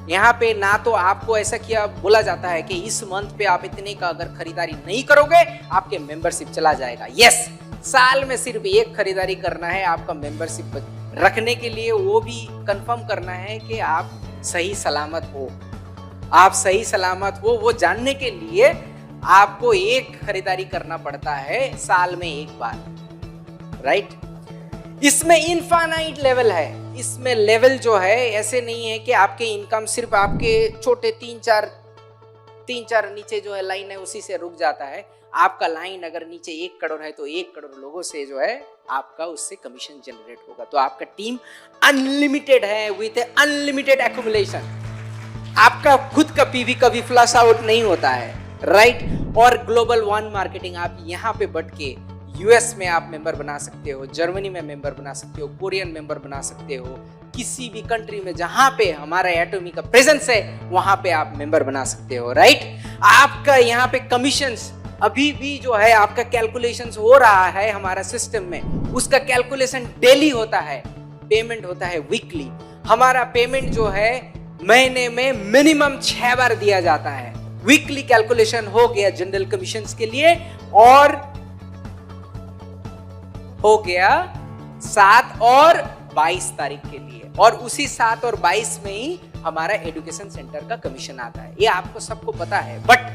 Speaker 1: यहाँ पे ना तो आपको ऐसा किया बोला जाता है कि इस मंथ पे आप इतने का अगर खरीदारी नहीं करोगे आपके मेंबरशिप चला जाएगा। यस, साल में सिर्फ एक खरीदारी करना है आपका मेंबरशिप रखने के लिए, वो भी कंफर्म करना है कि आप सही सलामत हो। आप सही सलामत हो वो जानने के लिए आपको एक खरीदारी करना पड़ता है साल में एक बार, राइट। इसमें इनफाइनाइट लेवल है। इसमें लेवल जो है ऐसे नहीं है कि आपके इनकम सिर्फ आपके छोटे तीन चार नीचे जो है लाइन है उसी से रुक जाता है। आपका लाइन अगर नीचे 1 करोड़ है तो 1 करोड़ लोगों से जो है आपका उससे कमीशन जनरेट होगा। तो आपका टीम अनलिमिटेड है विथ अनलिमिटेड एक्यूमुलेशन। आपका खुद का पीवी कभी फ्लश आउट नहीं होता है, राइट। और ग्लोबल वन मार्केटिंग, आप यहाँ पे बढ़ के यूएस में आप मेंबर बना सकते हो, जर्मनी में मेंबर बना सकते हो, कोरियन मेंबर बना सकते हो, किसी भी कंट्री में जहां पे हमारा एटॉमिक का प्रेजेंस है वहां पे आप मेंबर बना सकते हो, राइट। आपका यहाँ पे कमीशंस अभी भी जो है आपका कैलकुलेशंस हो रहा है हमारा सिस्टम में, उसका कैलकुलेशन डेली होता है, पेमेंट होता है वीकली। हमारा पेमेंट जो है महीने में मिनिमम 6 बार दिया जाता है। वीकली कैलकुलेशन हो गया जनरल कमीशंस के लिए, और हो गया 7 और 22 तारीख के लिए, और उसी 7 और 22 में ही हमारा एजुकेशन सेंटर का कमीशन आता है। ये आपको सबको पता है। बट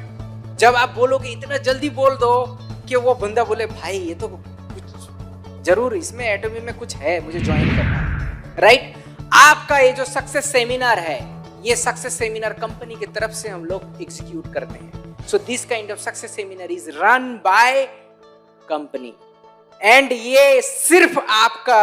Speaker 1: जब आप बोलोगे इतना जल्दी बोल दो कि वो बंदा बोले भाई ये तो कुछ जरूर इसमें एटॉमी में कुछ है, मुझे ज्वाइन करना है, राइट। आपका ये जो सक्सेस सेमिनार है, ये सक्सेस सेमिनार कंपनी की तरफ से हम लोग एग्जीक्यूट करते हैं। So this kind of success seminar is run by company, and ये सिर्फ आपका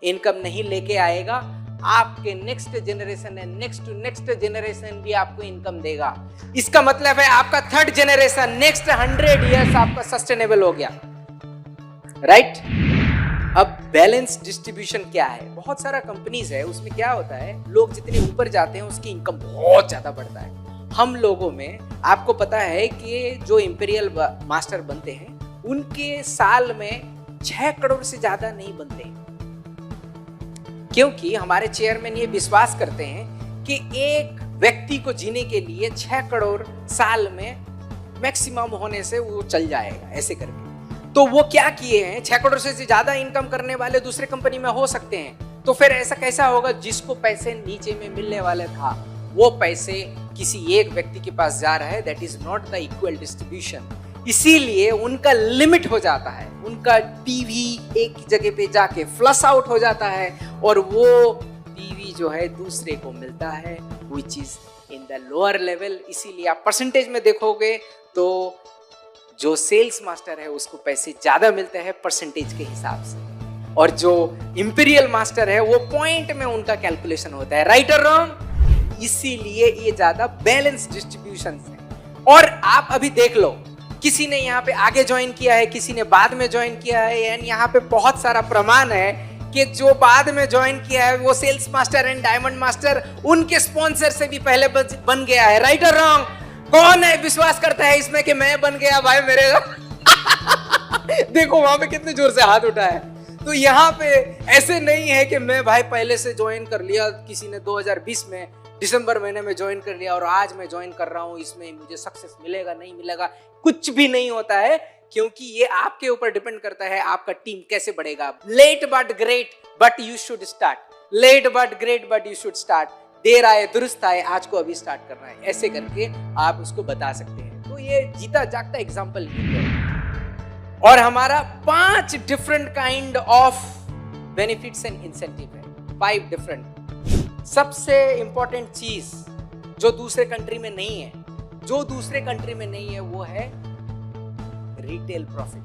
Speaker 1: इनकम नहीं लेके आएगा, आपके नेक्स्ट जनरेशन है, नेक्स्ट टू नेक्स्ट जनरेशन भी आपको इनकम देगा। इसका मतलब है आपका 3rd जनरेशन नेक्स्ट 100 इयर्स आपका सस्टेनेबल हो गया, राइट। अब बैलेंस डिस्ट्रीब्यूशन क्या है? बहुत सारा कंपनीज है, उसमें क्या होता है लोग जितने ऊपर जाते हैं उसकी इनकम बहुत ज्यादा बढ़ता है। हम लोगों में आपको पता है कि जो इंपीरियल मास्टर बनते हैं उनके साल में 6 करोड़ से ज्यादा नहीं बनते, क्योंकि हमारे चेयरमैन ये विश्वास करते हैं कि एक व्यक्ति को जीने के लिए 6 करोड़ साल में मैक्सिमम होने से वो चल जाएगा ऐसे करके। तो वो क्या किए हैं, 6 करोड़ से ज्यादा इनकम करने वाले दूसरे कंपनी में हो सकते हैं, तो फिर ऐसा कैसा होगा, जिसको पैसे नीचे में मिलने वाले था वो पैसे किसी एक व्यक्ति के पास जा रहा है, that is not the equal distribution. इसीलिए उनका लिमिट हो जाता है, उनका पीवी एक जगह पे जाके फ्लश आउट हो जाता है और वो पीवी जो है दूसरे को मिलता है which is in the lower level. इसीलिए आप परसेंटेज में देखोगे तो जो सेल्स मास्टर है उसको पैसे ज्यादा मिलते हैं परसेंटेज के हिसाब से, और जो इंपीरियल मास्टर है वो पॉइंट में उनका कैलकुलेशन होता है, राइट और रॉन्ग। इसीलिए ये ज्यादा बैलेंस डिस्ट्रीब्यूशन है। और आप अभी देख लो, किसी ने यहाँ पे आगे ज्वाइन किया है, किसी ने बाद में ज्वाइन किया है, एंड यहाँ पे बहुत सारा प्रमाण है कि जो बाद में ज्वाइन किया है वो sales master and diamond master उनके स्पॉन्सर से भी पहले बन गया है, राइट और रॉन्ग। कौन है विश्वास करता है इसमें कि मैं बन गया भाई मेरे देखो वहां पे कितने जोर से हाथ उठा है। तो यहाँ पे ऐसे नहीं है कि मैं भाई पहले से ज्वाइन कर लिया, किसी ने 2020 में दिसंबर महीने में ज्वाइन कर लिया और आज मैं ज्वाइन कर रहा हूँ, इसमें मुझे सक्सेस मिलेगा नहीं मिलेगा, कुछ भी नहीं होता है, क्योंकि ये आपके ऊपर डिपेंड करता है आपका टीम कैसे बढ़ेगा। Late but great but you should start, late but great but you should start, देर आए दुरुस्त आए, आज को अभी स्टार्ट करना है, ऐसे करके आप उसको बता सकते हैं। तो ये जीता जागता एग्जाम्पल है। और हमारा 5 different kind of benefits and incentive है, 5 डिफरेंट। सबसे इंपॉर्टेंट चीज जो दूसरे कंट्री में नहीं है, जो दूसरे कंट्री में नहीं है वो है रिटेल प्रॉफिट।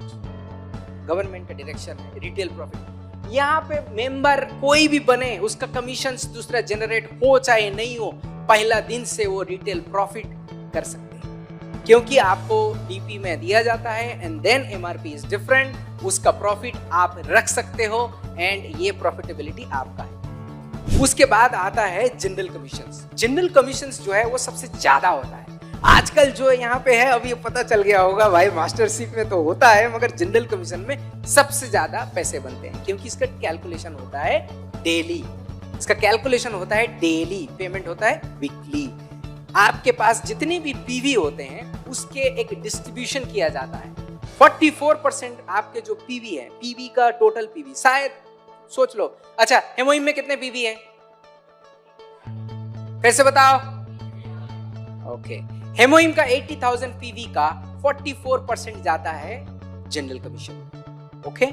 Speaker 1: गवर्नमेंट का डायरेक्शन है रिटेल प्रॉफिट। यहाँ पे मेंबर कोई भी बने, उसका कमीशन दूसरा जनरेट हो चाहे नहीं हो, पहला दिन से वो रिटेल प्रॉफिट कर सकते हैं, क्योंकि आपको डीपी में दिया जाता है and then MRP is different, उसका प्रॉफिट आप रख सकते हो एंड ये प्रॉफिटेबिलिटी आपका है। उसके बाद आता है जनरल कमीशंस। जनरल कमीशंस जो है वो सबसे ज्यादा होता है आजकल जो यहाँ पे है, अभी पता चल गया होगा भाई, मास्टरशिप में तो होता है मगर जनरल कमीशन में सबसे ज्यादा पैसे बनते हैं, क्योंकि इसका कैलकुलेशन होता है डेली, इसका कैलकुलेशन होता है डेली, पेमेंट होता है वीकली। आपके पास जितने भी पीवी होते हैं उसके एक डिस्ट्रीब्यूशन किया जाता है। 44% आपके जो पीवी है, पीवी का टोटल पीवी, शायद सोच लो, अच्छा हेमोइम में कितने पीवी है, फिर से बताओ। ओके, हेमोइम का 80,000 पीवी का 44% जाता है general commission. Okay,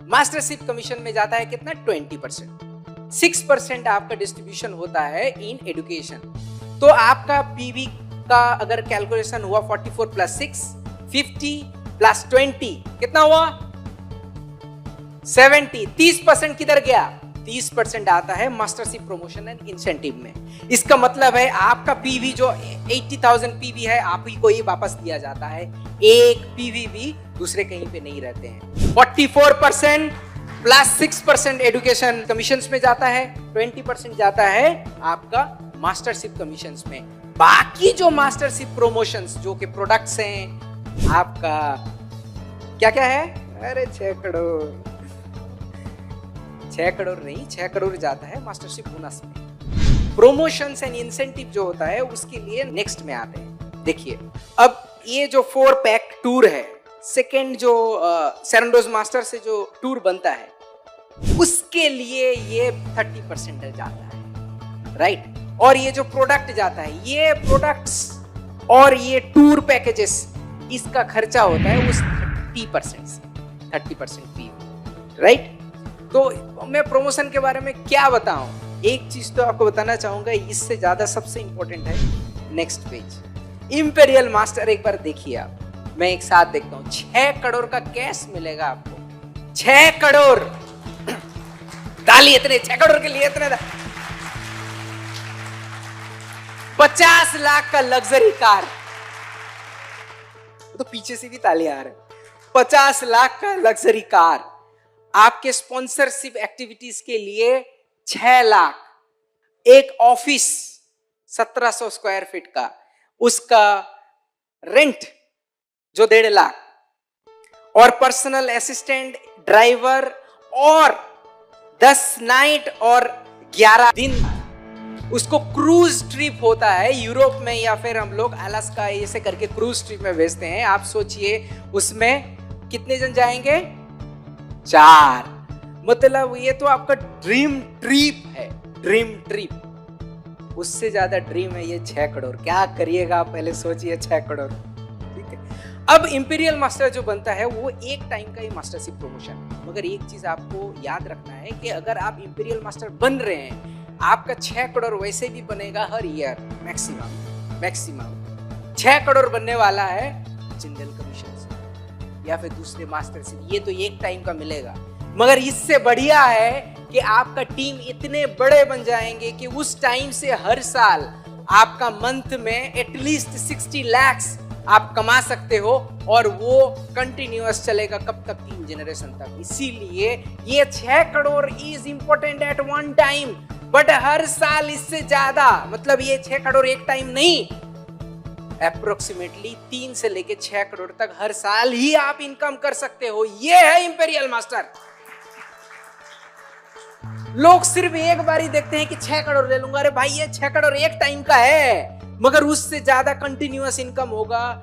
Speaker 1: mastership commission में जाता है कितना, 20%। 6% आपका डिस्ट्रीब्यूशन होता है इन एजुकेशन। तो आपका पीवी का अगर कैलकुलेशन हुआ 44 प्लस 6, 50 प्लस 20 कितना हुआ, 70। 30% किधर गया, 30% आता है मास्टरशिप प्रमोशन एंड इंसेंटिव में। इसका मतलब है आपका पीवी जो 80,000 पीवी है आप ही को ही वापस दिया जाता है, एक पीवी भी दूसरे कहीं पे नहीं रहते हैं। 44% प्लस 6% एजुकेशन कमीशंस में जाता है, 20% जाता है आपका मास्टरशिप कमीशंस में। बाकी जो मास्टरशिप प्रमोशंस जो कि प्रोडक्ट्स हैं आपका क्या क्या है, अरे 6 करोड़ 6 करोड़ नहीं, 6 करोड़ जाता है मास्टरशिप बोनस में। प्रोमोशंस एंड इंसेंटिव जो होता है उसके लिए नेक्स्ट में आते हैं। देखिए अब ये जो 4 पैक टूर है, सेकेंड जो सेरेंडोज मास्टर से जो टूर बनता है उसके लिए ये 30% जाता है, राइट। और ये जो प्रोडक्ट जाता है, ये प्रोडक्ट्स और ये टूर पैकेजेस, इसका खर्चा होता है उस 30% से, 30% फी, राइट। तो मैं प्रमोशन के बारे में क्या बताऊं, एक चीज तो आपको बताना चाहूंगा, इससे ज्यादा सबसे इंपॉर्टेंट है नेक्स्ट पेज। इंपीरियल मास्टर एक बार देखिए आप, मैं एक साथ देखता हूं। 6 करोड़ का कैश मिलेगा आपको, 6 करोड़ ताली, इतने 6 करोड़ के लिए इतने 50 लाख का लग्जरी कार, तो पीछे से भी ताली आ रहे, 50 लाख का लग्जरी कार। आपके स्पॉन्सरशिप एक्टिविटीज के लिए 6 लाख, एक ऑफिस 1700 स्क्वायर फीट का, उसका रेंट जो 1.5 लाख, और पर्सनल असिस्टेंट ड्राइवर और 10 नाइट और 11 दिन उसको क्रूज ट्रिप होता है यूरोप में, या फिर हम लोग अलास्का ऐसे करके क्रूज ट्रिप में भेजते हैं। आप सोचिए उसमें कितने जन जाएंगे? 4। मतलब ये तो आपका ड्रीम ट्रिप है, ड्रीम ट्रिप। उससे ज्यादा ड्रीम है ये 6 करोड़। क्या करिएगा आप पहले सोचिए, 6 करोड़। ठीक है, अब इंपीरियल मास्टर जो बनता है वो एक टाइम का ही मास्टरशिप प्रमोशन है। मगर एक चीज आपको याद रखना है कि अगर आप इंपीरियल मास्टर बन रहे हैं, आपका 6 करोड़ वैसे भी बनेगा हर ईयर मैक्सिमम 6 करोड़ बनने वाला है जनरल कमीशन से या फिर दूसरे मास्टर से। ये तो एक टाइम का मिलेगा। मगर इससे बढ़िया है कि आपका टीम इतने बड़े बन जाएंगे कि उस टाइम से हर साल आपका मंथ में एटलीस्ट 60 लाख आप कमा सकते हो, और वो कंटिन्यूअस चलेगा कब तक? 3 जनरेशन तक। इसीलिए ये 6 crore is important at one time, but हर साल इससे ज्यादा, मतलब ये 6 करोड़ एक टाइम नहीं, अप्रोक्सीमेटली 3 से लेके 6 करोड़ तक हर साल ही आप इनकम कर सकते हो। ये है इंपीरियल मास्टर। लोग सिर्फ एक बार ही देखते हैं कि 6 करोड़ ले लूंगा। अरे भाई ये 6 करोड़ एक टाइम का है, मगर उससे ज्यादा कंटिन्यूअस इनकम होगा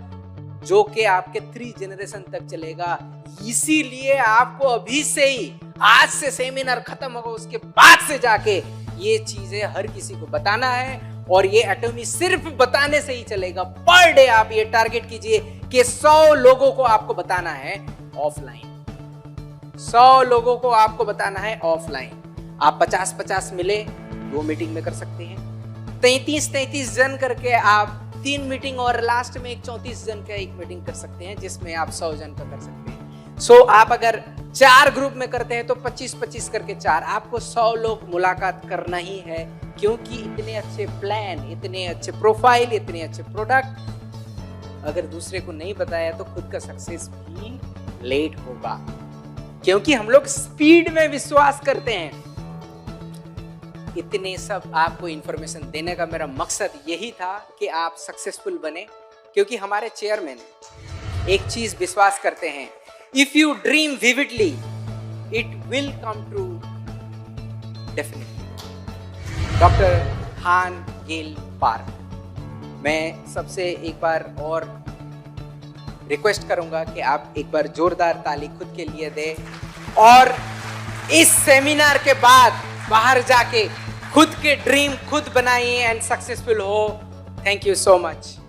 Speaker 1: जो कि आपके 3 जनरेशन तक चलेगा। इसीलिए आपको अभी से ही, आज से सेमिनार खत्म होगा उसके बाद से जाके ये चीजें हर किसी को बताना है, और ये एटॉमी सिर्फ बताने से ही चलेगा। पर डे आप ये टारगेट कीजिए कि 100 लोगों को आपको बताना है ऑफलाइन। 100 लोगों को आपको बताना है ऑफलाइन। आप 50-50 मिले 2 मीटिंग में कर सकते हैं, 33 जन करके आप 3 मीटिंग, और लास्ट में एक 34 जन का एक मीटिंग कर सकते हैं, जिसमें आप 100 जन का कर सकते हैं। सो आप अगर 4 ग्रुप में करते हैं तो 25-25 करके 4, आपको 100 लोग मुलाकात करना ही है, क्योंकि इतने अच्छे प्लान, इतने अच्छे प्रोफाइल, इतने अच्छे प्रोडक्ट अगर दूसरे को नहीं बताया तो खुद का सक्सेस भी लेट होगा, क्योंकि हम लोग स्पीड में विश्वास करते हैं। इतने सब आपको इंफॉर्मेशन देने का मेरा मकसद यही था कि आप सक्सेसफुल बने, क्योंकि हमारे चेयरमैन एक चीज विश्वास करते हैं, if you dream vividly it will come true definitely. Doctor हान गेल पार्क। मैं सबसे एक बार और रिक्वेस्ट करूंगा कि आप एक बार जोरदार ताली खुद के लिए दें, और इस सेमिनार के बाद बाहर जाके खुद के ड्रीम खुद बनाइए एंड सक्सेसफुल हो। Thank you so much.